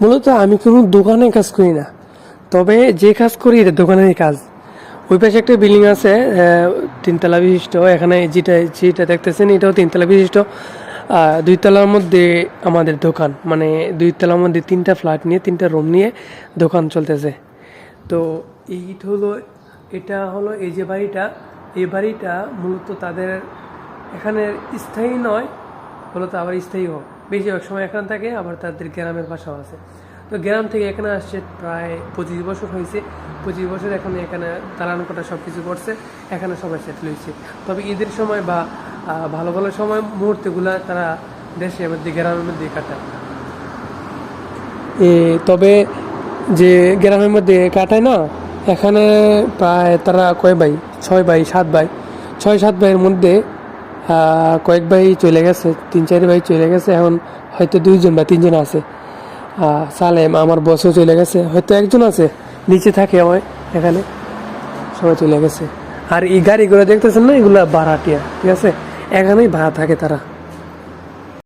মূলত আমি কোনো দোকানে কাজ করি না, তবে যে কাজ করি এটা দোকানেরই কাজ। ওই পাশে একটা বিল্ডিং আছে, 3 তলা বিশিষ্ট। এখানে যেটা যেটা দেখতেছেন এটাও 3 তলা বিশিষ্ট। 2 তলার মধ্যে আমাদের দোকান, মানে 2 তলার মধ্যে 3টা ফ্ল্যাট নিয়ে 3টা রুম নিয়ে দোকান চলতেছে। তো এইটা হলো, এটা হলো এই যে বাড়িটা, এই বাড়িটা মূলত তাদের এখানে স্থায়ী নয়, মূলত আবার স্থায়ী হোক, বেশিরভাগ সময় এখানে থাকে, আবার তাদের গ্রামের বাসাও আছে। তো গ্রাম থেকে এখানে আসছে প্রায় 25 বছর হয়েছে। 25 বছর এখানে দালান কোঠা সব কিছু করছে, এখানে সবাই সেটেল হয়েছে। তবে ঈদের সময় বা ভালো ভালো সময় মুহূর্তগুলো তারা দেশের মধ্যে গ্রামের মধ্যে কাটায়। তবে যে গ্রামের মধ্যে কাটায় না, এখানে প্রায় তারা কয় ভাই, 6 ভাই 7 ভাই, 6-7 ভাইয়ের মধ্যে কয়েক ভাই চলে গেছে, 3-4 ভাই চলে গেছে। এখন হয়তো 2জন বা 3জন আছে। সালেম আমার বসও চলে গেছে, হয়তো একজন আছে নিচে থাকে আমার এখানে, সবাই চলে গেছে। আর এই গাড়িগুলো দেখতেছেন না, এগুলো ভাড়াটিয়া, ঠিক আছে, এখানেই ভাড়া থাকে তারা।